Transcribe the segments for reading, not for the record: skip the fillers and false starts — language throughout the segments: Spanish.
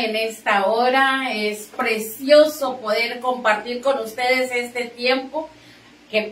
en esta hora. Es precioso poder compartir con ustedes este tiempo, que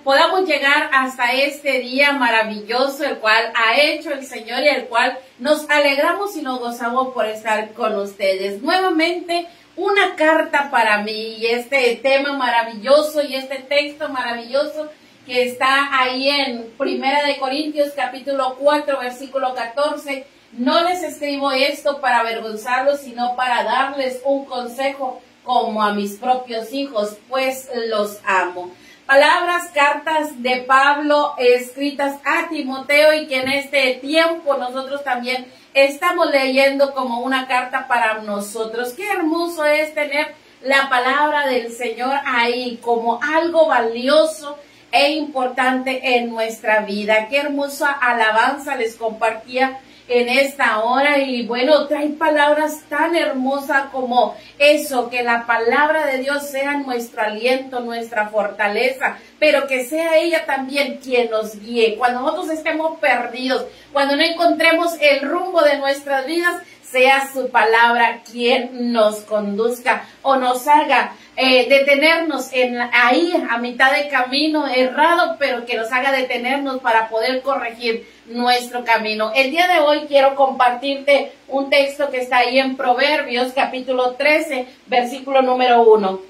podamos llegar hasta este día maravilloso, el cual ha hecho el Señor y el cual nos alegramos y nos gozamos por estar con ustedes. Nuevamente, una carta para mí, y este tema maravilloso y este texto maravilloso que está ahí en Primera de Corintios capítulo 4 versículo 14. No les escribo esto para avergonzarlos, sino para darles un consejo como a mis propios hijos, pues los amo. Palabras, cartas de Pablo escritas a Timoteo, y que en este tiempo nosotros también estamos leyendo como una carta para nosotros. Qué hermoso es tener la palabra del Señor ahí como algo valioso e importante en nuestra vida. Qué hermosa alabanza les compartía en esta hora, y bueno, trae palabras tan hermosas como eso, que la palabra de Dios sea nuestro aliento, nuestra fortaleza, pero que sea ella también quien nos guíe. Cuando nosotros estemos perdidos, cuando no encontremos el rumbo de nuestras vidas, sea su palabra quien nos conduzca o nos haga detenernos ahí a mitad de camino errado, pero que nos haga detenernos para poder corregir nuestro camino. El día de hoy quiero compartirte un texto que está ahí en Proverbios capítulo 13 versículo número 1.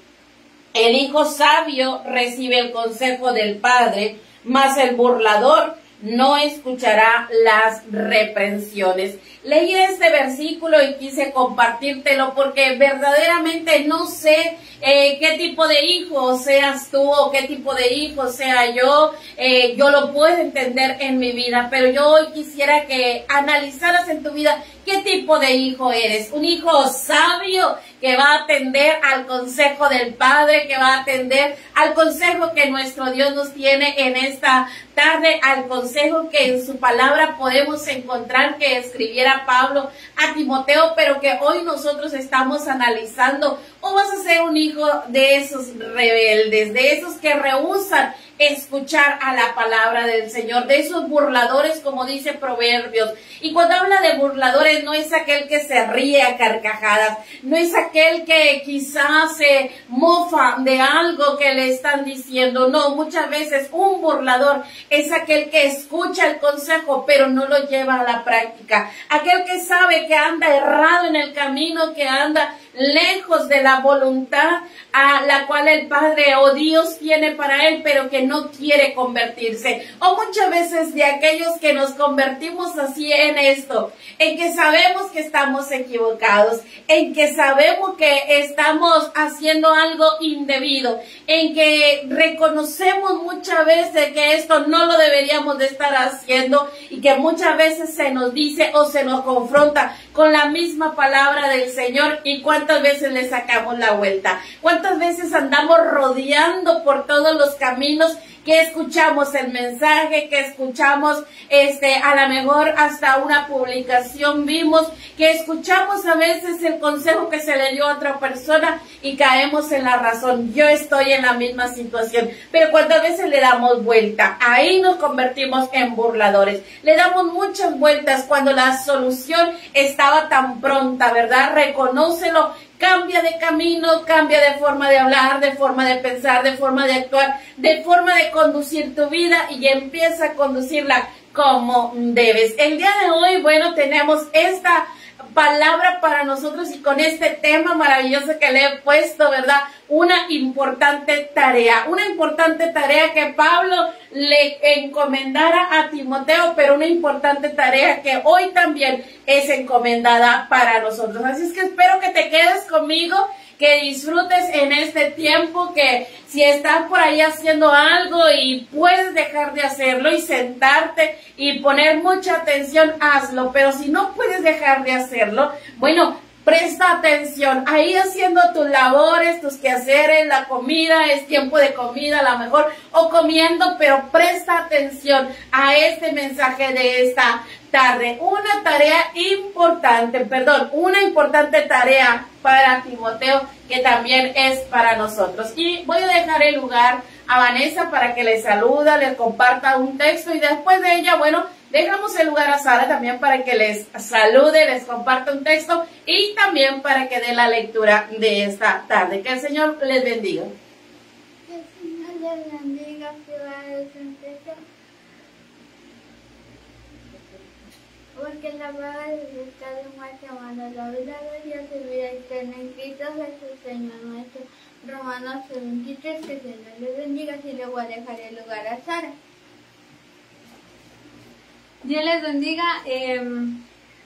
El hijo sabio recibe el consejo del padre, mas el burlador no escuchará las reprensiones. Leí este versículo y quise compartírtelo porque verdaderamente no sé qué tipo de hijo seas tú o qué tipo de hijo sea yo. Yo lo puedo entender en mi vida, pero yo hoy quisiera que analizaras en tu vida qué tipo de hijo eres. Un hijo sabio que va a atender al consejo del Padre, que va a atender al consejo que nuestro Dios nos tiene en esta tarde, al consejo que en su palabra podemos encontrar que escribiera Pablo a Timoteo, pero que hoy nosotros estamos analizando. ¿O vas a ser un hijo de esos rebeldes, de esos que rehúsan escuchar a la palabra del Señor, de esos burladores, como dice Proverbios? Y cuando habla de burladores, no es aquel que se ríe a carcajadas, no es aquel que quizás se mofa de algo que le están diciendo. No, muchas veces un burlador es aquel que escucha el consejo, pero no lo lleva a la práctica. Aquel que sabe que anda errado en el camino, que anda lejos de la voluntad a la cual el Padre o Dios tiene para él, pero que no quiere convertirse. O muchas veces de aquellos que nos convertimos así en esto, en que sabemos que estamos equivocados, en que sabemos que estamos haciendo algo indebido, en que reconocemos muchas veces que esto no lo deberíamos de estar haciendo, y que muchas veces se nos dice o se nos confronta con la misma palabra del Señor. Y cuántas veces le sacamos la vuelta, cuántas veces andamos rodeando por todos los caminos, que escuchamos el mensaje, que escuchamos a lo mejor hasta una publicación vimos, que escuchamos a veces el consejo que se le dio a otra persona y caemos en la razón. Yo estoy en la misma situación, pero cuántas veces le damos vuelta, ahí nos convertimos en burladores. Le damos muchas vueltas cuando la solución estaba tan pronta, ¿verdad? Reconócelo. Cambia de camino, cambia de forma de hablar, de forma de pensar, de forma de actuar, de forma de conducir tu vida, y empieza a conducirla como debes. El día de hoy, bueno, tenemos esta palabra para nosotros, y con este tema maravilloso que le he puesto, ¿verdad? Una importante tarea que Pablo le encomendara a Timoteo, pero una importante tarea que hoy también es encomendada para nosotros. Así es que espero que te quedes conmigo, que disfrutes en este tiempo, que si estás por ahí haciendo algo y puedes dejar de hacerlo y sentarte y poner mucha atención, hazlo. Pero si no puedes dejar de hacerlo, bueno, presta atención ahí haciendo tus labores, tus quehaceres, la comida, es tiempo de comida a lo mejor, o comiendo, pero presta atención a este mensaje de esta tarde. Una importante tarea para Timoteo, que también es para nosotros. Y voy a dejar el lugar a Vanessa para que le saluda, le comparta un texto, y después de ella, bueno, Dejamos el lugar a Sara también para que les salude, les comparta un texto y también para que dé la lectura de esta tarde. Que el Señor les bendiga. Que el Señor les bendiga, que va a descender. Porque la paga del pecado es muerte, hermano. La vida de Dios es vida eterna en Cristo Jesús, Señor nuestro. Romanos 23, que el Señor les bendiga. Si le voy a dejar el lugar a Sara. Dios les bendiga.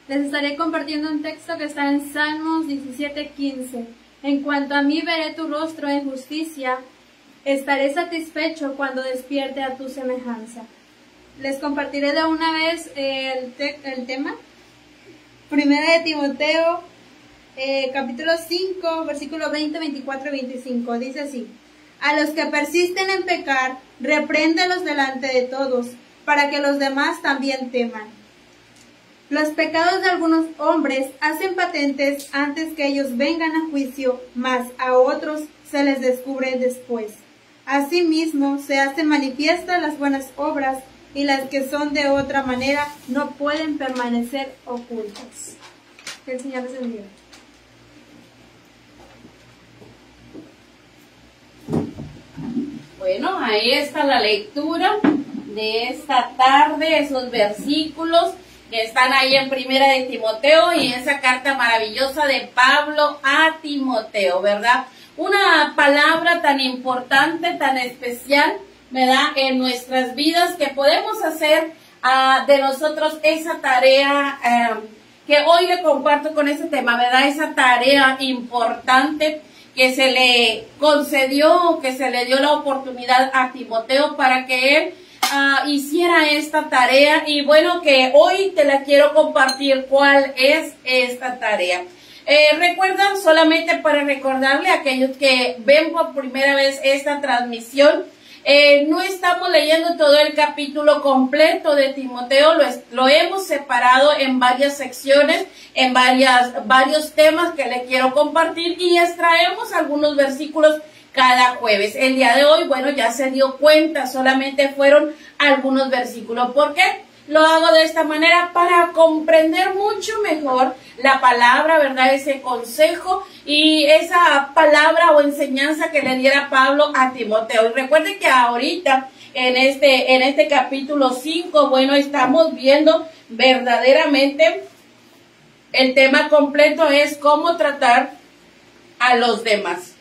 Les estaré compartiendo un texto que está en Salmos 17:15. En cuanto a mí veré tu rostro en justicia, estaré satisfecho cuando despierte a tu semejanza. Les compartiré de una vez el tema. Primera de Timoteo, capítulo 5, versículo 20, 24 y 25. Dice así: a los que persisten en pecar, repréndelos delante de todos, para que los demás también teman. Los pecados de algunos hombres hacen patentes antes que ellos vengan a juicio, mas a otros se les descubre después. Asimismo, se hacen manifiestas las buenas obras, y las que son de otra manera no pueden permanecer ocultas. Que el Señor les bendiga. Bueno, ahí está la lectura de esta tarde, esos versículos que están ahí en Primera de Timoteo y esa carta maravillosa de Pablo a Timoteo, ¿verdad? Una palabra tan importante, tan especial, ¿verdad? En nuestras vidas, que podemos hacer de nosotros esa tarea que hoy le comparto con ese tema, ¿verdad? Esa tarea importante que se le concedió, que se le dio la oportunidad a Timoteo para que él hiciera esta tarea. Y bueno, que hoy te la quiero compartir cuál es esta tarea. Recuerdan, solamente para recordarle a aquellos que ven por primera vez esta transmisión, no estamos leyendo todo el capítulo completo de Timoteo, lo hemos separado en varias secciones, en varios temas que le quiero compartir, y extraemos algunos versículos cada jueves. El día de hoy, bueno, ya se dio cuenta, solamente fueron algunos versículos. ¿Por qué? Lo hago de esta manera para comprender mucho mejor la palabra, ¿verdad? Ese consejo y esa palabra o enseñanza que le diera Pablo a Timoteo. Y recuerden que ahorita en este capítulo 5, bueno, estamos viendo verdaderamente el tema completo es cómo tratar a los demás.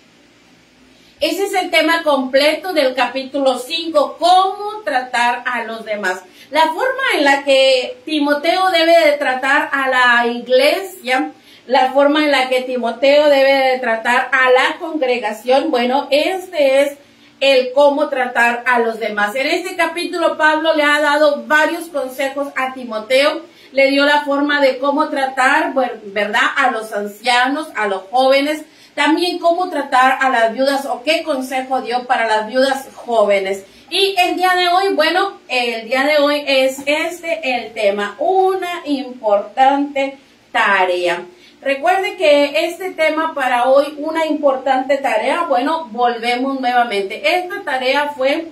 Ese es el tema completo del capítulo 5, cómo tratar a los demás. La forma en la que Timoteo debe de tratar a la iglesia, la forma en la que Timoteo debe de tratar a la congregación, bueno, este es el cómo tratar a los demás. En este capítulo Pablo le ha dado varios consejos a Timoteo, le dio la forma de cómo tratar, ¿verdad?, a los ancianos, a los jóvenes, también cómo tratar a las viudas o qué consejo dio para las viudas jóvenes. Y el día de hoy, bueno, el día de hoy es el tema, una importante tarea. Recuerde que este tema para hoy, una importante tarea, bueno, volvemos nuevamente. Esta tarea fue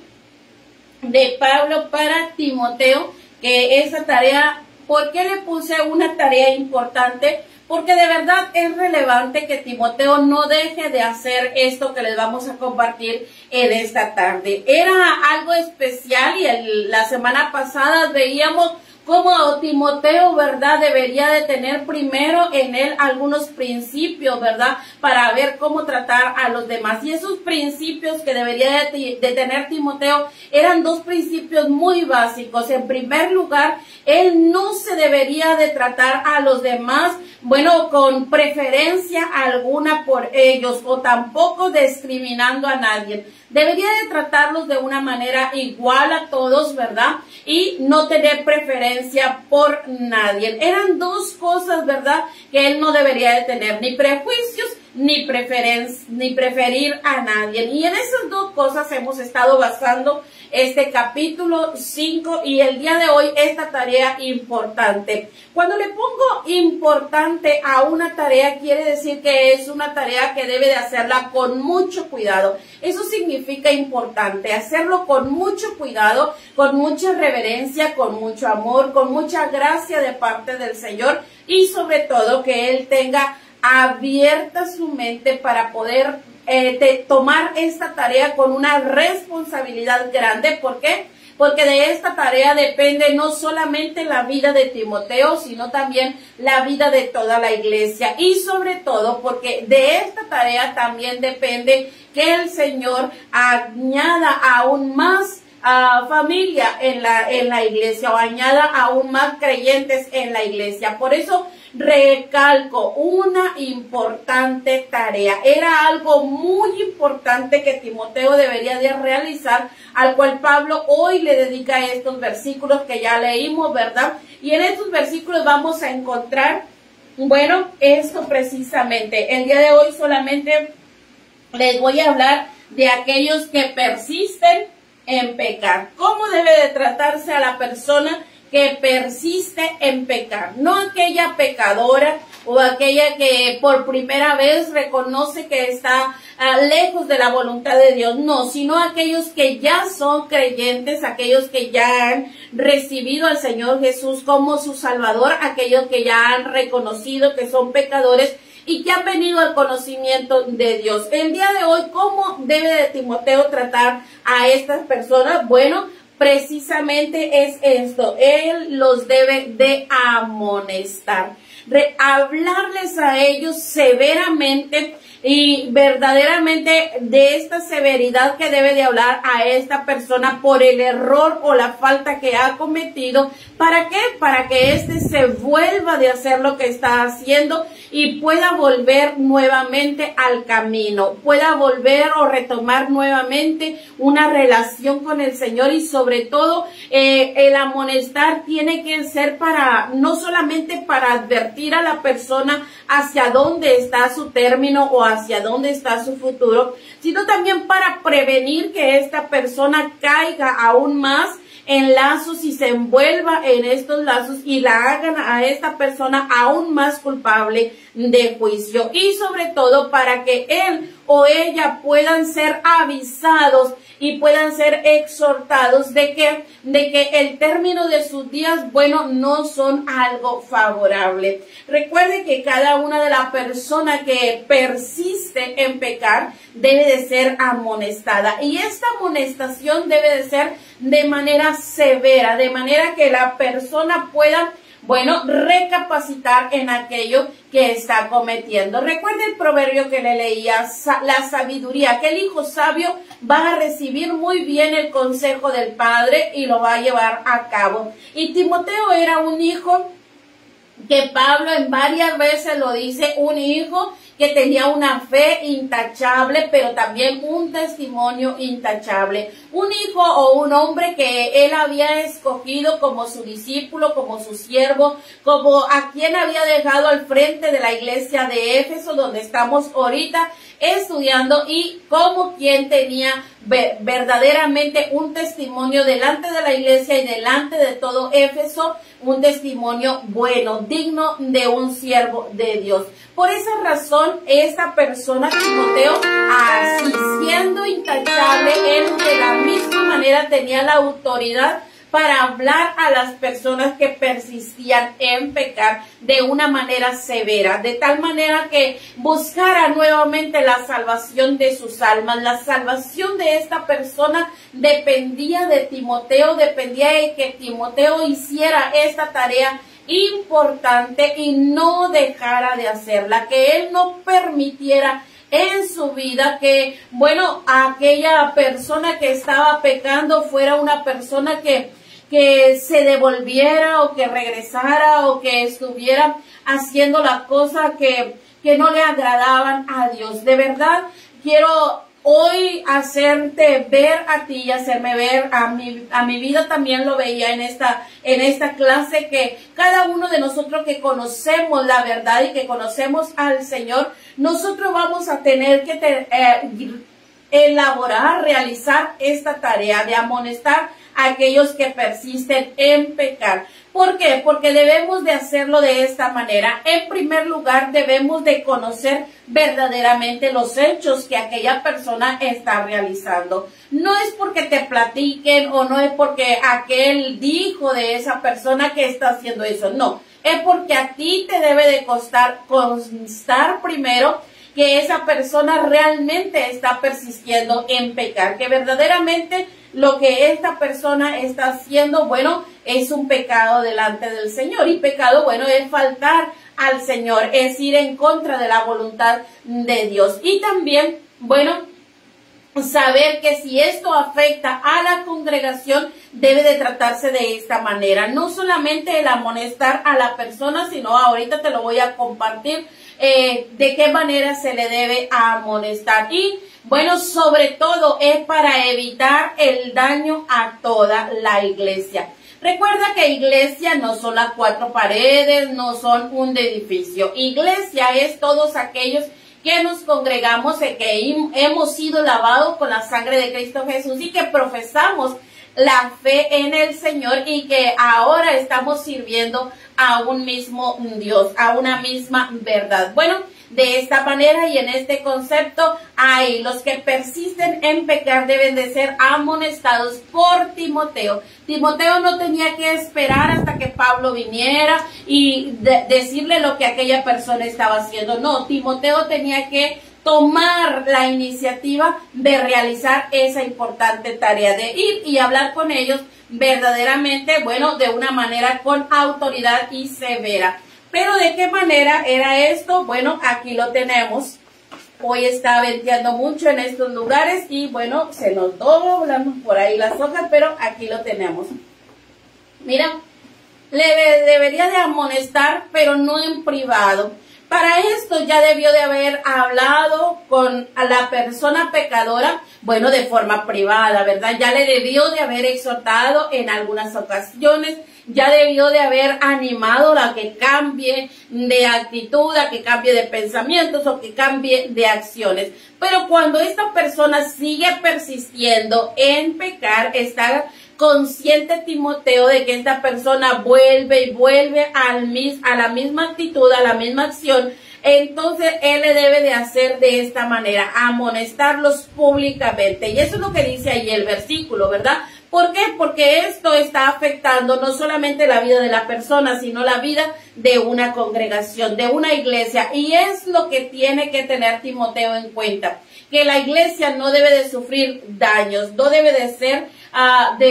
de Pablo para Timoteo, que esa tarea, ¿por qué le puse una tarea importante? Porque de verdad es relevante que Timoteo no deje de hacer esto que les vamos a compartir en esta tarde. Era algo especial y la semana pasada veíamos cómo Timoteo, ¿verdad?, debería de tener primero en él algunos principios, ¿verdad?, para ver cómo tratar a los demás. Y esos principios que debería de tener Timoteo eran dos principios muy básicos. En primer lugar, él no se debería de tratar a los demás, bueno, con preferencia alguna por ellos o tampoco discriminando a nadie. Debería de tratarlos de una manera igual a todos, ¿verdad? Y no tener preferencia por nadie. Eran dos cosas, ¿verdad?, que él no debería de tener, ni prejuicios ni preferir a nadie. Y en esas dos cosas hemos estado basando este capítulo 5 y el día de hoy esta tarea importante. Cuando le pongo importante a una tarea, quiere decir que es una tarea que debe de hacerla con mucho cuidado. Eso significa importante, hacerlo con mucho cuidado, con mucha reverencia, con mucho amor, con mucha gracia de parte del Señor y sobre todo que Él tenga abierta su mente para poder tomar esta tarea con una responsabilidad grande. ¿Por qué? Porque de esta tarea depende no solamente la vida de Timoteo, sino también la vida de toda la iglesia. Y sobre todo porque de esta tarea también depende que el Señor añada aún más familia en la iglesia o añada aún más creyentes en la iglesia. Por eso recalco, una importante tarea. Era algo muy importante que Timoteo debería de realizar, al cual Pablo hoy le dedica estos versículos que ya leímos, ¿verdad? Y en estos versículos vamos a encontrar, bueno, esto precisamente. El día de hoy solamente les voy a hablar de aquellos que persisten en pecar. ¿Cómo debe de tratarse a la persona que persiste en pecar? No aquella pecadora o aquella que por primera vez reconoce que está lejos de la voluntad de Dios, no, sino aquellos que ya son creyentes, aquellos que ya han recibido al Señor Jesús como su Salvador, aquellos que ya han reconocido que son pecadores y que han venido al conocimiento de Dios. El día de hoy, ¿cómo debe de Timoteo tratar a estas personas? Bueno, precisamente es esto, él los debe de amonestar, hablarles a ellos severamente y verdaderamente de esta severidad que debe de hablar a esta persona por el error o la falta que ha cometido. ¿Para qué? Para que éste se vuelva de hacer lo que está haciendo y pueda volver nuevamente al camino, pueda volver o retomar nuevamente una relación con el Señor. Y sobre todo el amonestar tiene que ser para, no solamente para advertir a la persona hacia dónde está su término o hacia dónde está su futuro, sino también para prevenir que esta persona caiga aún más en lazos y se envuelva en estos lazos y la hagan a esta persona aún más culpable de juicio. Y sobre todo para que él o ella puedan ser avisados y puedan ser exhortados de que el término de sus días, bueno, no son algo favorable. Recuerde que cada una de las personas que persiste en pecar debe de ser amonestada. Y esta amonestación debe de ser de manera severa, de manera que la persona pueda, bueno, recapacitar en aquello que está cometiendo. Recuerde el proverbio que le leía, la sabiduría, que el hijo sabio va a recibir muy bien el consejo del padre y lo va a llevar a cabo. Y Timoteo era un hijo que Pablo en varias veces lo dice, un hijo que tenía una fe intachable, pero también un testimonio intachable. Un hijo o un hombre que él había escogido como su discípulo, como su siervo, como a quien había dejado al frente de la iglesia de Éfeso, donde estamos ahorita estudiando, y como quien tenía verdaderamente un testimonio delante de la iglesia y delante de todo Éfeso, un testimonio bueno, digno de un siervo de Dios. Por esa razón, esta persona, Timoteo, así siendo intachable, él de la misma manera tenía la autoridad para hablar a las personas que persistían en pecar de una manera severa, de tal manera que buscara nuevamente la salvación de sus almas. La salvación de esta persona dependía de Timoteo, dependía de que Timoteo hiciera esta tarea importante y no dejara de hacerla, que él no permitiera en su vida que, bueno, aquella persona que estaba pecando fuera una persona que se devolviera o que regresara o que estuviera haciendo las cosas que no le agradaban a Dios. De verdad, quiero hoy hacerte ver a ti y hacerme ver a mi vida. También lo veía en esta clase, que cada uno de nosotros que conocemos la verdad y que conocemos al Señor, nosotros vamos a tener que elaborar, realizar esta tarea de amonestar a aquellos que persisten en pecar. ¿Por qué? Porque debemos de hacerlo de esta manera. En primer lugar, debemos de conocer verdaderamente los hechos que aquella persona está realizando. No es porque te platiquen o no es porque aquel dijo de esa persona que está haciendo eso. No, es porque a ti te debe de constar primero que esa persona realmente está persistiendo en pecar, que verdaderamente lo que esta persona está haciendo, bueno, es un pecado delante del Señor. Y pecado, bueno, es faltar al Señor, es ir en contra de la voluntad de Dios. Y también, bueno, saber que si esto afecta a la congregación, debe de tratarse de esta manera. No solamente el amonestar a la persona, sino ahorita te lo voy a compartir de qué manera se le debe amonestar. Y bueno, sobre todo es para evitar el daño a toda la iglesia. Recuerda que iglesia no son las 4 paredes, no son un edificio. Iglesia es todos aquellos que nos congregamos, que hemos sido lavados con la sangre de Cristo Jesús y que profesamos la fe en el Señor y que ahora estamos sirviendo a un mismo Dios, a una misma verdad. Bueno, de esta manera y en este concepto, los que persisten en pecar deben de ser amonestados por Timoteo. Timoteo no tenía que esperar hasta que Pablo viniera y decirle lo que aquella persona estaba haciendo. No, Timoteo tenía que tomar la iniciativa de realizar esa importante tarea de ir y hablar con ellos verdaderamente, bueno, de una manera con autoridad y severa. Pero ¿de qué manera era esto? Bueno, aquí lo tenemos. Hoy está venteando mucho en estos lugares y bueno, se nos doblan por ahí las hojas, pero aquí lo tenemos. Mira, le debería de amonestar, pero no en privado. Para esto ya debió de haber hablado con la persona pecadora, bueno, de forma privada, ¿verdad? Ya le debió de haber exhortado en algunas ocasiones, ya debió de haber animado a que cambie de actitud, a que cambie de pensamientos o que cambie de acciones. Pero cuando esta persona sigue persistiendo en pecar, está consciente Timoteo de que esta persona vuelve y vuelve a la misma actitud, a la misma acción. Entonces él le debe de hacer de esta manera, amonestarlos públicamente. Y eso es lo que dice ahí el versículo, ¿verdad? ¿Por qué? Porque esto está afectando no solamente la vida de la persona, sino la vida de una congregación, de una iglesia. Y es lo que tiene que tener Timoteo en cuenta, que la iglesia no debe de sufrir daños, no debe de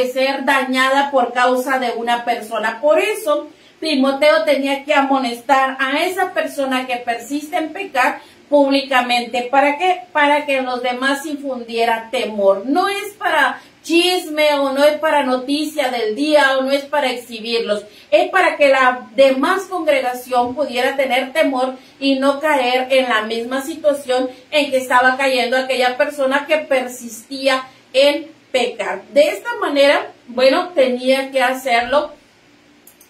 ser dañada por causa de una persona. Por eso Timoteo tenía que amonestar a esa persona que persiste en pecar públicamente. ¿Para qué? Para que los demás infundieran temor. No es para chisme o no es para noticia del día o no es para exhibirlos. Es para que la demás congregación pudiera tener temor y no caer en la misma situación en que estaba cayendo aquella persona que persistía en pecar. De esta manera, bueno, tenía que hacerlo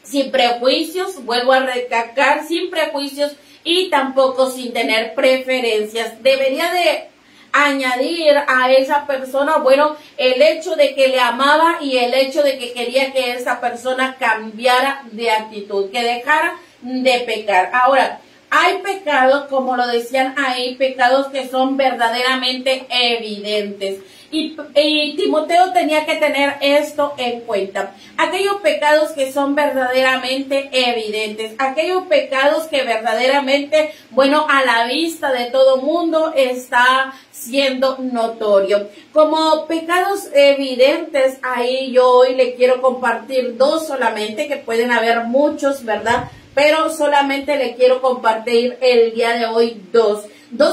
sin prejuicios, vuelvo a recalcar, sin prejuicios y tampoco sin tener preferencias. Debería de añadir a esa persona, bueno, el hecho de que le amaba y el hecho de que quería que esa persona cambiara de actitud, que dejara de pecar. Ahora, hay pecados, como lo decían ahí, pecados que son verdaderamente evidentes. Y Timoteo tenía que tener esto en cuenta. Aquellos pecados que son verdaderamente evidentes. Aquellos pecados que verdaderamente, bueno, a la vista de todo mundo está siendo notorio. Como pecados evidentes, ahí yo hoy le quiero compartir 2 solamente, que pueden haber muchos, ¿verdad? Pero solamente le quiero compartir el día de hoy 2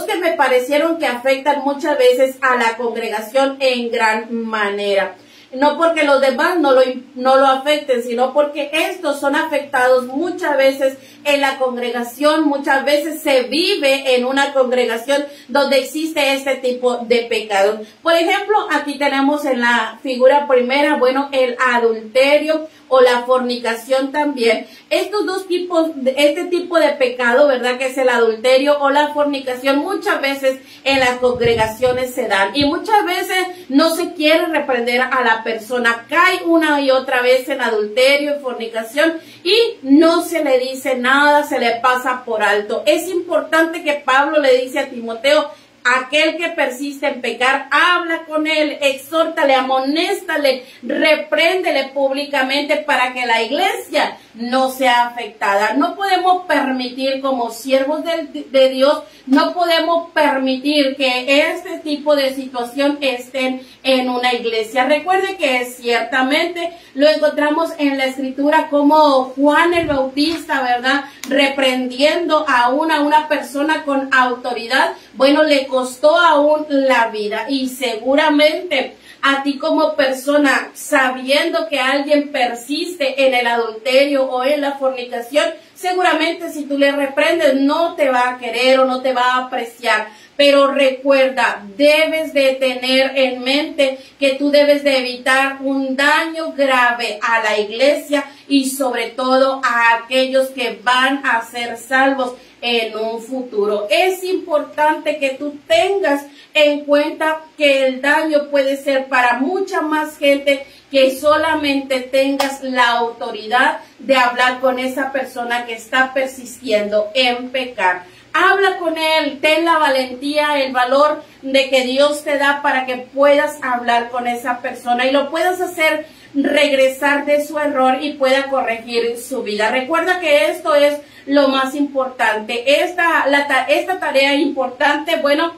que me parecieron que afectan muchas veces a la congregación en gran manera. no porque los demás no lo afecten, sino porque estos son afectados muchas veces en la congregación, muchas veces se vive en una congregación donde existe este tipo de pecados. Por ejemplo, aquí tenemos en la figura primera, bueno, el adulterio o la fornicación también. Estos dos tipos, este tipo de pecado, ¿verdad? Que es el adulterio o la fornicación, muchas veces en las congregaciones se dan. Y muchas veces no se quiere reprender a la persona. Cae una y otra vez en adulterio y fornicación y no se le dice nada, se le pasa por alto. Es importante que Pablo le dice a Timoteo: aquel que persiste en pecar, habla con él, exhórtale, amonéstale, repréndele públicamente para que la iglesia no sea afectada. No podemos permitir, como siervos de Dios, no podemos permitir que este tipo de situación estén en una iglesia. Recuerde que ciertamente lo encontramos en la escritura como Juan el Bautista, ¿verdad? Reprendiendo a una persona con autoridad. Bueno, le costó aún la vida, y seguramente a ti como persona, sabiendo que alguien persiste en el adulterio o en la fornicación, seguramente si tú le reprendes no te va a querer o no te va a apreciar. Pero recuerda, debes de tener en mente que tú debes de evitar un daño grave a la iglesia y sobre todo a aquellos que van a ser salvos en un futuro. Es importante que tú tengas en cuenta que el daño puede ser para mucha más gente, que solamente tengas la autoridad de hablar con esa persona que está persistiendo en pecar. Habla con él, ten la valentía, el valor de que Dios te da para que puedas hablar con esa persona y lo puedas hacer regresar de su error y pueda corregir su vida. Recuerda que esto es lo más importante. Esta tarea importante, bueno,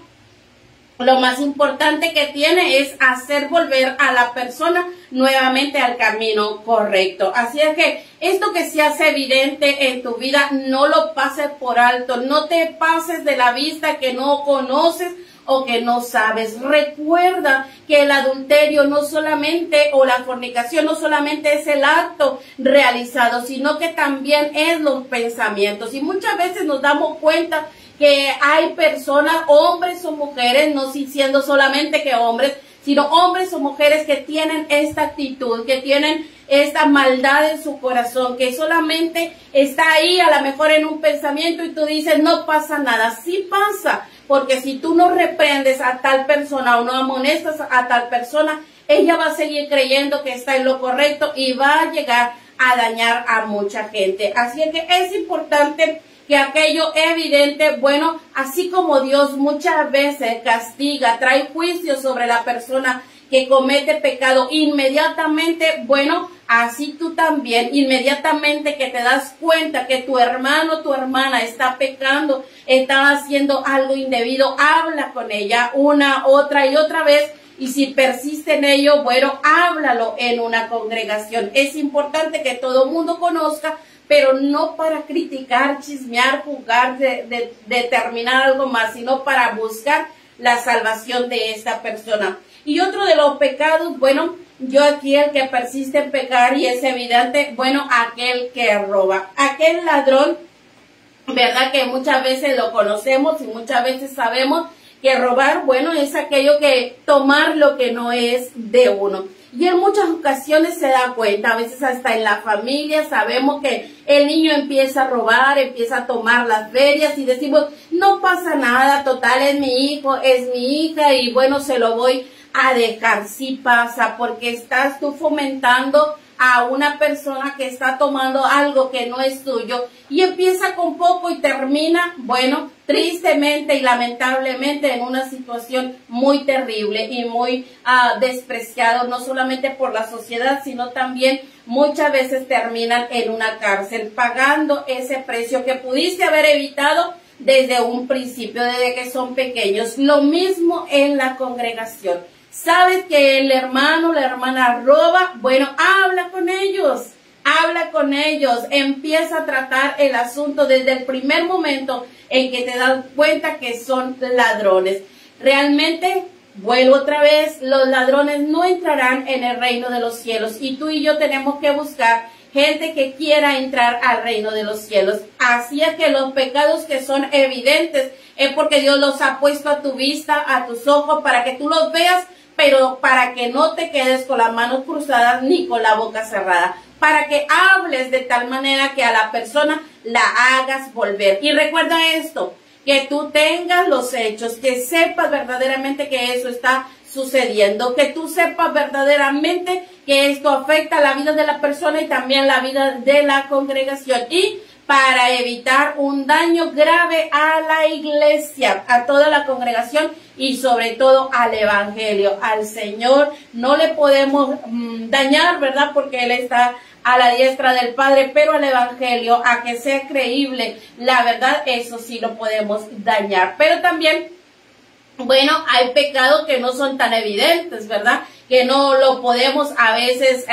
lo más importante que tiene es hacer volver a la persona nuevamente al camino correcto. Así es que esto que se hace evidente en tu vida, no lo pases por alto, no te pases de la vista que no conoces o que no sabes. Recuerda que el adulterio no solamente, o la fornicación no solamente es el acto realizado, sino que también es los pensamientos. Y muchas veces nos damos cuenta que hay personas, hombres o mujeres, no siendo solamente que hombres, sino hombres o mujeres que tienen esta actitud, que tienen esta maldad en su corazón, que solamente está ahí a lo mejor en un pensamiento y tú dices, no pasa nada. Sí pasa, porque si tú no reprendes a tal persona o no amonestas a tal persona, ella va a seguir creyendo que está en lo correcto y va a llegar a dañar a mucha gente. Así es que es importante que aquello evidente, bueno, así como Dios muchas veces castiga, trae juicio sobre la persona que comete pecado inmediatamente, bueno, así tú también, inmediatamente que te das cuenta que tu hermano o tu hermana está pecando, está haciendo algo indebido, habla con ella una, otra y otra vez. Y si persiste en ello, bueno, háblalo en una congregación. Es importante que todo el mundo conozca, pero no para criticar, chismear, juzgar, determinar algo más, sino para buscar la salvación de esta persona. Y otro de los pecados, bueno, yo aquí el que persiste en pecar y es evidente, bueno, aquel que roba, aquel ladrón, ¿verdad? Que muchas veces lo conocemos y muchas veces sabemos que robar, bueno, es aquello que tomar lo que no es de uno. Y en muchas ocasiones se da cuenta, a veces hasta en la familia sabemos que el niño empieza a robar, empieza a tomar las ferias y decimos, no pasa nada, total es mi hijo, es mi hija y bueno, se lo voy a dejar. Sí pasa, porque estás tú fomentando a una persona que está tomando algo que no es tuyo y empieza con poco y termina, bueno, tristemente y lamentablemente en una situación muy terrible y muy despreciado, no solamente por la sociedad, sino también muchas veces terminan en una cárcel pagando ese precio que pudiste haber evitado desde un principio, desde que son pequeños. Lo mismo en la congregación. ¿Sabes que el hermano, la hermana roba? Bueno, habla con ellos, empieza a tratar el asunto desde el primer momento en que te das cuenta que son ladrones. Realmente Vuelvo otra vez, los ladrones no entrarán en el reino de los cielos, y tú y yo tenemos que buscar gente que quiera entrar al reino de los cielos. Así es que los pecados que son evidentes es porque Dios los ha puesto a tu vista, a tus ojos, para que tú los veas, pero para que no te quedes con las manos cruzadas ni con la boca cerrada, para que hables de tal manera que a la persona la hagas volver. Y recuerda esto, que tú tengas los hechos, que sepas verdaderamente que eso está sucediendo, que tú sepas verdaderamente que esto afecta la vida de la persona y también la vida de la congregación, y para evitar un daño grave a la iglesia, a toda la congregación y sobre todo al evangelio. Al Señor no le podemos dañar, ¿verdad? Porque Él está a la diestra del Padre, pero al evangelio, a que sea creíble la verdad, eso sí lo podemos dañar. Pero también, bueno, hay pecados que no son tan evidentes, ¿verdad? Que no lo podemos a veces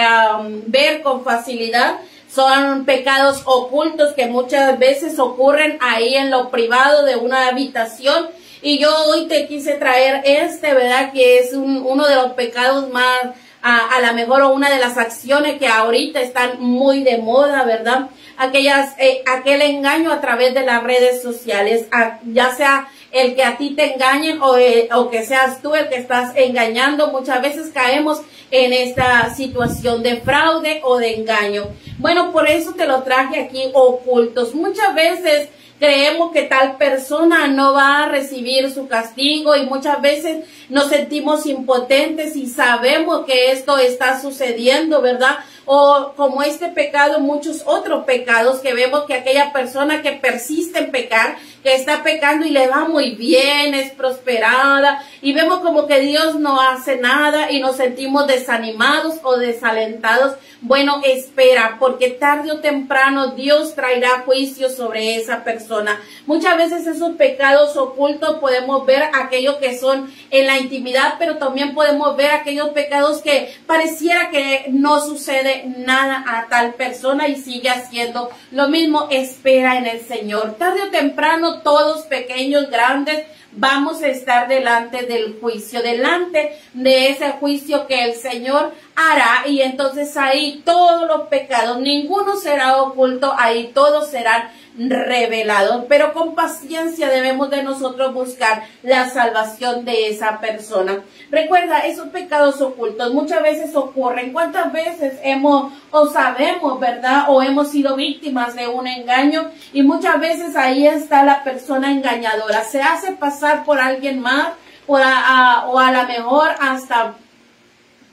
ver con facilidad. Son pecados ocultos que muchas veces ocurren ahí en lo privado de una habitación. Y yo hoy te quise traer ¿verdad? Que es uno de los pecados más, a lo mejor, o una de las acciones que ahorita están muy de moda, ¿verdad? Aquel engaño a través de las redes sociales, ya sea el que a ti te engañen o que seas tú el que estás engañando. Muchas veces caemos en esta situación de fraude o de engaño. Bueno, por eso te lo traje aquí, ocultos. Muchas veces creemos que tal persona no va a recibir su castigo y muchas veces nos sentimos impotentes y sabemos que esto está sucediendo, ¿verdad? O como este pecado, muchos otros pecados que vemos que aquella persona que persiste en pecar, que está pecando y le va muy bien, es prosperada, y vemos como que Dios no hace nada y nos sentimos desanimados o desalentados. Bueno, espera, porque tarde o temprano Dios traerá juicio sobre esa persona. Muchas veces esos pecados ocultos podemos ver aquellos que son en la intimidad, pero también podemos ver aquellos pecados que pareciera que no sucede nada a tal persona y sigue haciendo lo mismo. Espera en el Señor. Tarde o temprano, todos, pequeños, grandes, vamos a estar delante del juicio, delante de ese juicio que el Señor hará, y entonces ahí todos los pecados, ninguno será oculto, ahí todos serán revelados, pero con paciencia debemos de nosotros buscar la salvación de esa persona. Recuerda, esos pecados ocultos muchas veces ocurren. ¿Cuántas veces sabemos, verdad, o hemos sido víctimas de un engaño? Y muchas veces ahí está la persona engañadora, se hace pasar por alguien más, o a lo mejor hasta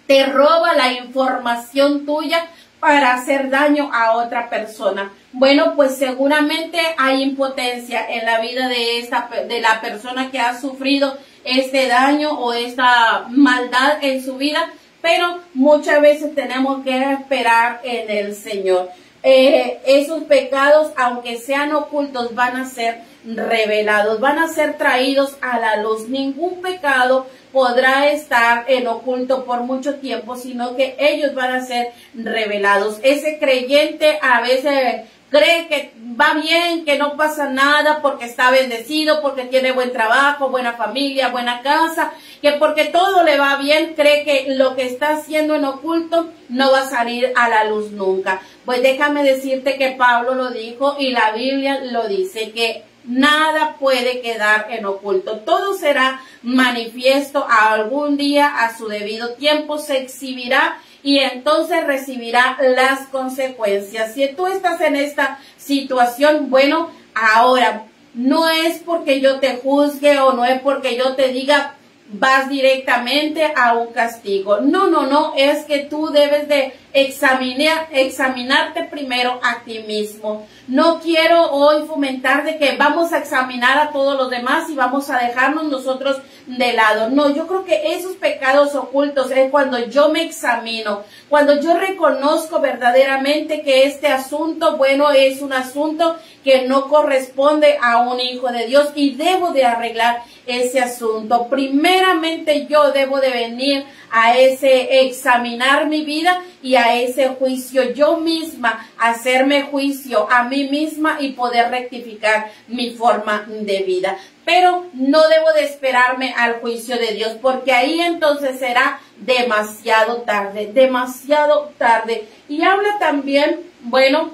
te roba la información tuya para hacer daño a otra persona. Bueno, pues seguramente hay impotencia en la vida de la persona que ha sufrido este daño o esta maldad en su vida, pero muchas veces tenemos que esperar en el Señor. Esos pecados, aunque sean ocultos, van a ser revelados, van a ser traídos a la luz. Ningún pecado podrá estar en oculto por mucho tiempo, sino que ellos van a ser revelados. Ese creyente a veces cree que va bien, que no pasa nada porque está bendecido, porque tiene buen trabajo, buena familia, buena casa, que porque todo le va bien, cree que lo que está haciendo en oculto no va a salir a la luz nunca. Pues déjame decirte que Pablo lo dijo y la Biblia lo dice, que nada puede quedar en oculto. Todo será manifiesto algún día a su debido tiempo, se exhibirá y entonces recibirá las consecuencias. Si tú estás en esta situación, bueno, ahora no es porque yo te juzgue o no es porque yo te diga vas directamente a un castigo. No, es que tú debes de examinarte primero a ti mismo. No quiero hoy fomentar de que vamos a examinar a todos los demás y vamos a dejarnos nosotros de lado. No, yo creo que esos pecados ocultos es cuando yo me examino, cuando yo reconozco verdaderamente que este asunto, bueno, es un asunto que no corresponde a un hijo de Dios y debo de arreglar ese asunto. Primeramente yo debo de venir a examinar mi vida y a a ese juicio yo misma, hacerme juicio a mí misma y poder rectificar mi forma de vida. Pero no debo de esperarme al juicio de Dios, porque ahí entonces será demasiado tarde, demasiado tarde. Y habla también, bueno,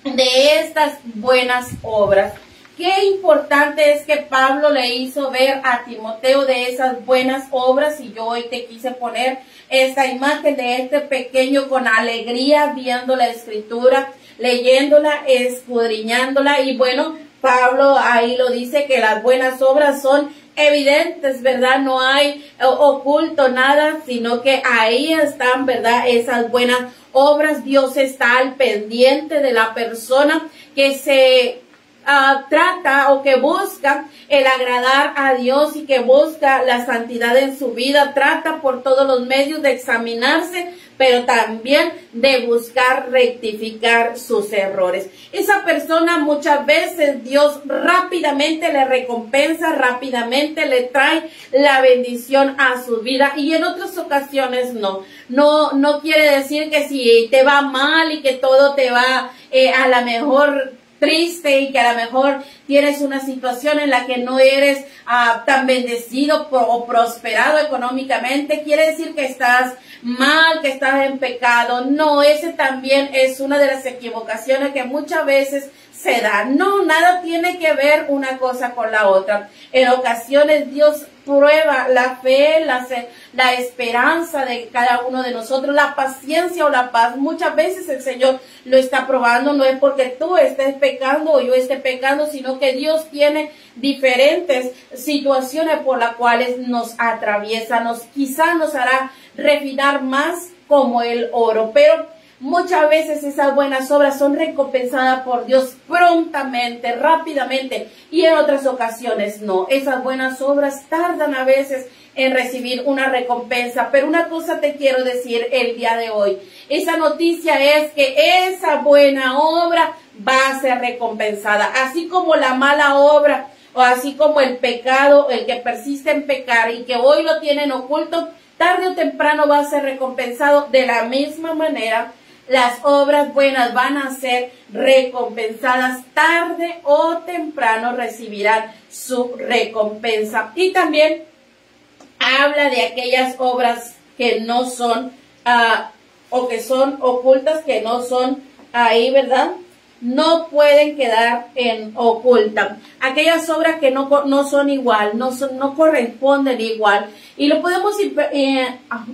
de estas buenas obras. Qué importante es que Pablo le hizo ver a Timoteo de esas buenas obras, y yo hoy te quise poner esta imagen de este pequeño con alegría viendo la escritura, leyéndola, escudriñándola, y bueno, Pablo ahí lo dice que las buenas obras son evidentes, ¿verdad? No hay oculto nada, sino que ahí están, ¿verdad? Esas buenas obras. Dios está al pendiente de la persona que se trata o que busca el agradar a Dios y que busca la santidad en su vida. Trata por todos los medios de examinarse, pero también de buscar rectificar sus errores. Esa persona muchas veces Dios rápidamente le recompensa, rápidamente le trae la bendición a su vida, y en otras ocasiones no quiere decir que si te va mal y que todo te va a la mejor triste, y que a lo mejor tienes una situación en la que no eres tan bendecido o prosperado económicamente, quiere decir que estás mal, que estás en pecado. No, ese también es una de las equivocaciones que muchas veces se da. No, nada tiene que ver una cosa con la otra. En ocasiones Dios prueba la fe, la esperanza de cada uno de nosotros, la paciencia o la paz. Muchas veces el Señor lo está probando, no es porque tú estés pecando o yo esté pecando, sino que Dios tiene diferentes situaciones por las cuales nos atraviesa, quizás nos hará refinar más como el oro, pero muchas veces esas buenas obras son recompensadas por Dios prontamente, rápidamente, y en otras ocasiones no. Esas buenas obras tardan a veces en recibir una recompensa, pero una cosa te quiero decir el día de hoy. Esa noticia es que esa buena obra va a ser recompensada, así como la mala obra, o así como el pecado, el que persiste en pecar y que hoy lo tienen oculto, tarde o temprano va a ser recompensado. De la misma manera, las obras buenas van a ser recompensadas, tarde o temprano recibirán su recompensa. Y también habla de aquellas obras que no son, o que son ocultas, que no son ahí, ¿verdad? No pueden quedar en oculta. Aquellas obras que no son igual, no corresponden igual. Y lo podemos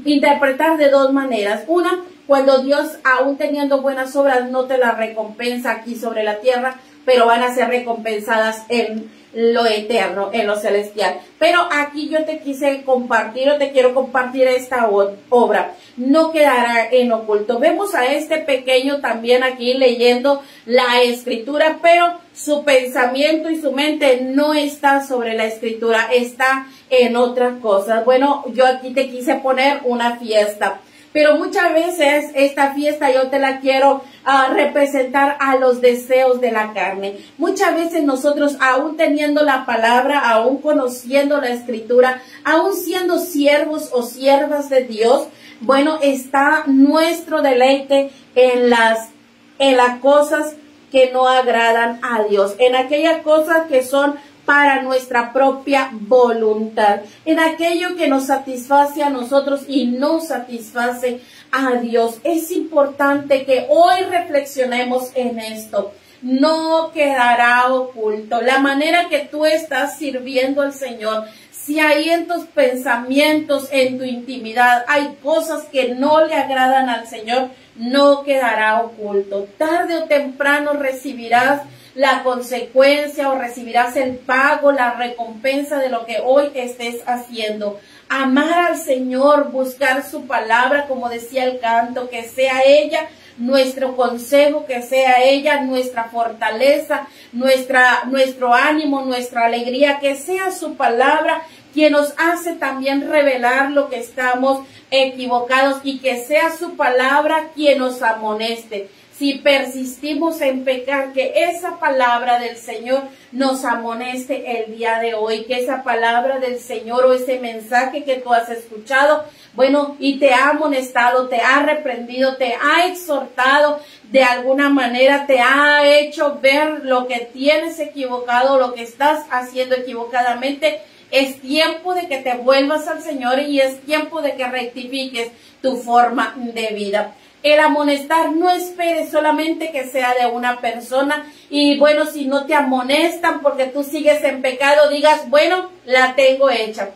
interpretar de dos maneras. Una, cuando Dios, aún teniendo buenas obras, no te las recompensa aquí sobre la tierra, pero van a ser recompensadas en lo eterno, en lo celestial. Pero aquí yo te quise compartir, o te quiero compartir esta obra. No quedará en oculto. Vemos a este pequeño también aquí leyendo la escritura, pero su pensamiento y su mente no está sobre la escritura, está en otras cosas. Bueno, yo aquí te quise poner una fiesta, pero muchas veces esta fiesta yo te la quiero representar a los deseos de la carne. Muchas veces nosotros, aún teniendo la palabra, aún conociendo la escritura, aún siendo siervos o siervas de Dios, bueno, está nuestro deleite en las cosas que no agradan a Dios, en aquellas cosas que son para nuestra propia voluntad, en aquello que nos satisface a nosotros y no satisface a Dios. Es importante que hoy reflexionemos en esto. No quedará oculto la manera que tú estás sirviendo al Señor. Si ahí en tus pensamientos, en tu intimidad, hay cosas que no le agradan al Señor, no quedará oculto. Tarde o temprano recibirás la consecuencia, o recibirás el pago, la recompensa de lo que hoy estés haciendo. Amar al Señor, buscar su palabra, como decía el canto, que sea ella nuestro consejo, que sea ella nuestra fortaleza, nuestro ánimo, nuestra alegría, que sea su palabra quien nos hace también revelar lo que estamos equivocados, y que sea su palabra quien nos amoneste. Si persistimos en pecar, que esa palabra del Señor nos amoneste el día de hoy, que esa palabra del Señor o ese mensaje que tú has escuchado bueno, y te ha amonestado, te ha reprendido, te ha exhortado, de alguna manera te ha hecho ver lo que tienes equivocado, lo que estás haciendo equivocadamente, es tiempo de que te vuelvas al Señor y es tiempo de que rectifiques tu forma de vida. El amonestar, no esperes solamente que sea de una persona y bueno, si no te amonestan porque tú sigues en pecado, digas, bueno, la tengo hecha,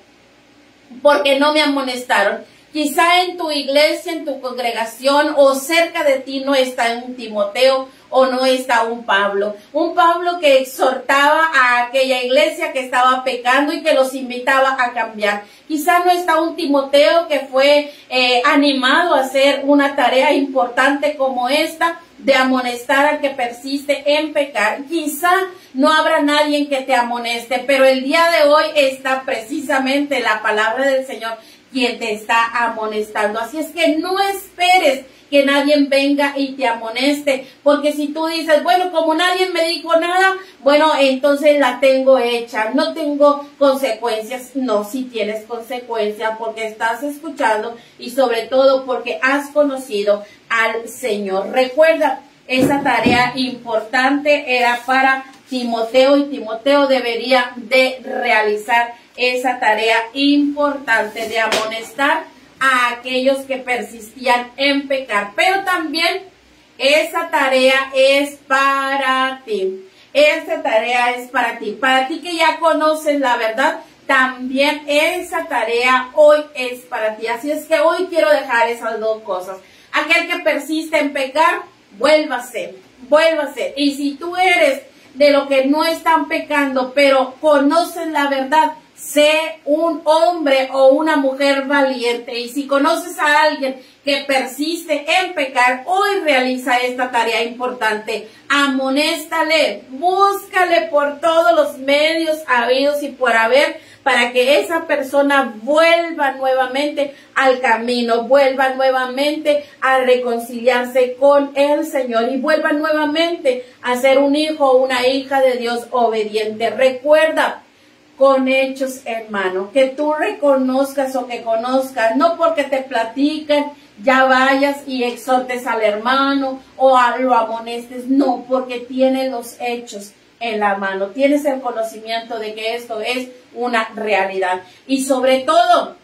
porque no me amonestaron. Quizá en tu iglesia, en tu congregación o cerca de ti no está un Timoteo o no está un Pablo que exhortaba a aquella iglesia que estaba pecando y que los invitaba a cambiar. Quizá no está un Timoteo que fue animado a hacer una tarea importante como esta, de amonestar al que persiste en pecar. Quizá no habrá nadie que te amoneste, pero el día de hoy está precisamente la palabra del Señor quien te está amonestando. Así es que no esperes que nadie venga y te amoneste, porque si tú dices, bueno, como nadie me dijo nada, bueno, entonces la tengo hecha, no tengo consecuencias. No, sí tienes consecuencias, porque estás escuchando y sobre todo porque has conocido al Señor. Recuerda, esa tarea importante era para Timoteo y Timoteo debería de realizar esa tarea importante de amonestar a aquellos que persistían en pecar. Pero también esa tarea es para ti. Esa tarea es para ti que ya conoces la verdad. También esa tarea hoy es para ti. Así es que hoy quiero dejar esas dos cosas. Aquel que persiste en pecar, vuelva a ser. Y si tú eres de los que no están pecando, pero conoces la verdad, sé un hombre o una mujer valiente. Y si conoces a alguien que persiste en pecar, hoy realiza esta tarea importante. Amonéstale, búscale por todos los medios habidos y por haber, para que esa persona vuelva nuevamente al camino, vuelva nuevamente a reconciliarse con el Señor y vuelva nuevamente a ser un hijo o una hija de Dios obediente. Recuerda, con hechos, hermano, que tú reconozcas o que conozcas, no porque te platiquen, ya vayas y exhortes al hermano o lo amonestes, no, porque tiene los hechos en la mano, tienes el conocimiento de que esto es una realidad y sobre todo,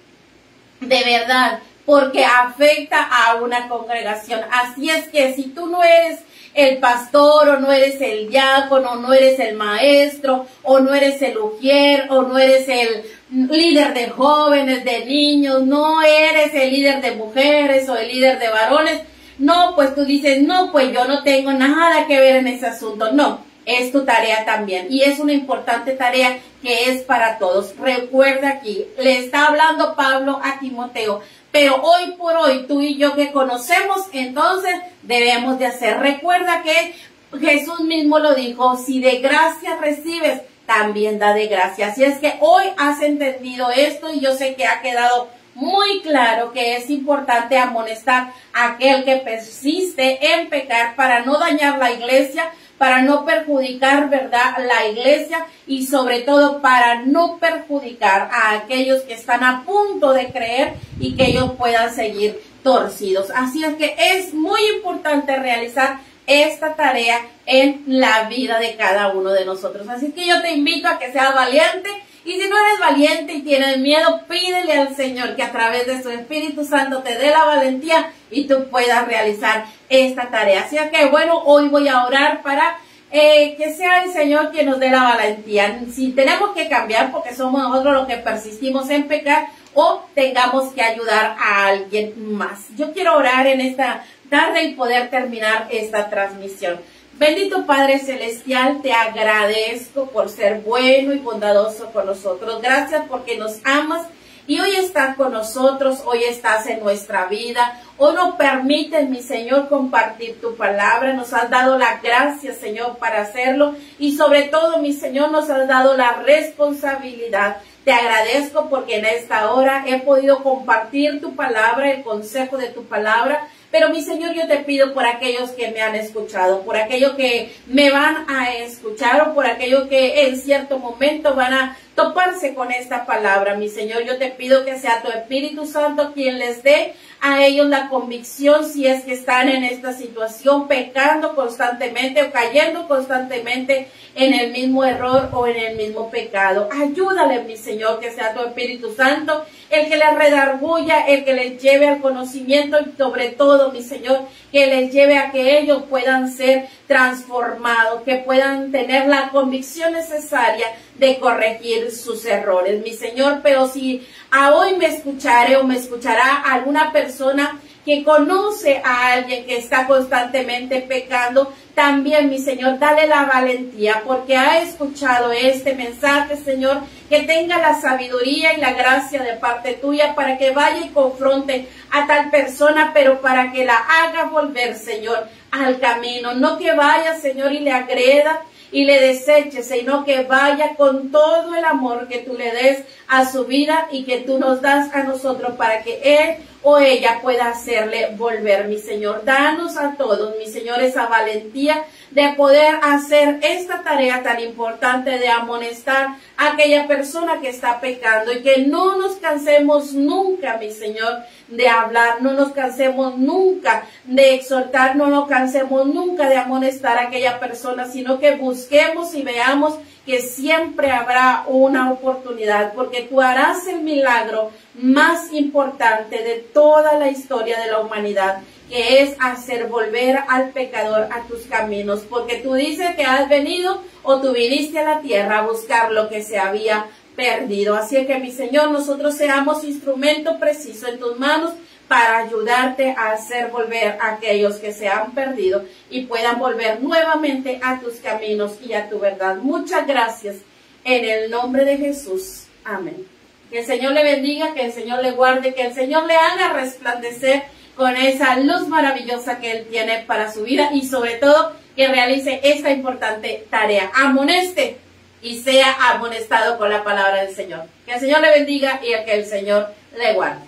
de verdad, porque afecta a una congregación. Así es que si tú no eres el pastor, o no eres el diácono, o no eres el maestro, o no eres el ujier, o no eres el líder de jóvenes, de niños, no eres el líder de mujeres o el líder de varones, no, pues tú dices, no, pues yo no tengo nada que ver en ese asunto. No, es tu tarea también y es una importante tarea que es para todos. Recuerda aquí, le está hablando Pablo a Timoteo, pero hoy por hoy tú y yo que conocemos, entonces debemos de hacer. Recuerda que Jesús mismo lo dijo, si de gracia recibes, también da de gracia. Así es que hoy has entendido esto y yo sé que ha quedado muy claro que es importante amonestar a aquel que persiste en pecar para no dañar la iglesia, para no perjudicar, ¿verdad?, la iglesia y sobre todo para no perjudicar a aquellos que están a punto de creer y que ellos puedan seguir torcidos. Así es que es muy importante realizar esta tarea en la vida de cada uno de nosotros. Así que yo te invito a que seas valiente. Y si no eres valiente y tienes miedo, pídele al Señor que a través de su Espíritu Santo te dé la valentía y tú puedas realizar esta tarea. Así que bueno, hoy voy a orar para que sea el Señor quien nos dé la valentía. Si tenemos que cambiar porque somos nosotros los que persistimos en pecar o tengamos que ayudar a alguien más. Yo quiero orar en esta tarde y poder terminar esta transmisión. Bendito Padre Celestial, te agradezco por ser bueno y bondadoso con nosotros. Gracias porque nos amas y hoy estás con nosotros, hoy estás en nuestra vida. Hoy nos permites, mi Señor, compartir tu palabra. Nos has dado la gracia, Señor, para hacerlo. Y sobre todo, mi Señor, nos has dado la responsabilidad. Te agradezco porque en esta hora he podido compartir tu palabra, el consejo de tu palabra. Pero mi Señor, yo te pido por aquellos que me han escuchado, por aquellos que me van a escuchar o por aquellos que en cierto momento van a toparse con esta palabra, mi Señor. Yo te pido que sea tu Espíritu Santo quien les dé a ellos la convicción si es que están en esta situación, pecando constantemente o cayendo constantemente en el mismo error o en el mismo pecado. Ayúdale, mi Señor, que sea tu Espíritu Santo el que les redarguya, el que les lleve al conocimiento y sobre todo, mi Señor, que les lleve a que ellos puedan ser transformados, que puedan tener la convicción necesaria de corregir sus errores, mi Señor. Pero si a hoy me escucharé o me escuchará alguna persona que conoce a alguien que está constantemente pecando, también, mi Señor, dale la valentía, porque ha escuchado este mensaje, Señor, que tenga la sabiduría y la gracia de parte tuya para que vaya y confronte a tal persona, pero para que la haga volver, Señor, al camino. No que vaya, Señor, y le agreda y le deseche, sino que vaya con todo el amor que tú le des a su vida y que tú nos das a nosotros para que él o ella pueda hacerle volver, mi Señor. Danos a todos, mi Señor, esa valentía de poder hacer esta tarea tan importante de amonestar a aquella persona que está pecando y que no nos cansemos nunca, mi Señor, de hablar, no nos cansemos nunca de exhortar, no nos cansemos nunca de amonestar a aquella persona, sino que busquemos y veamos que siempre habrá una oportunidad, porque tú harás el milagro más importante de toda la historia de la humanidad, que es hacer volver al pecador a tus caminos, porque tú dices que has venido o tú viniste a la tierra a buscar lo que se había perdido. Así que, mi Señor, nosotros seamos instrumento preciso en tus manos para ayudarte a hacer volver a aquellos que se han perdido y puedan volver nuevamente a tus caminos y a tu verdad. Muchas gracias en el nombre de Jesús. Amén. Que el Señor le bendiga, que el Señor le guarde, que el Señor le haga resplandecer con esa luz maravillosa que Él tiene para su vida y sobre todo que realice esta importante tarea. Amoneste y sea amonestado con la palabra del Señor. Que el Señor le bendiga y que el Señor le guarde.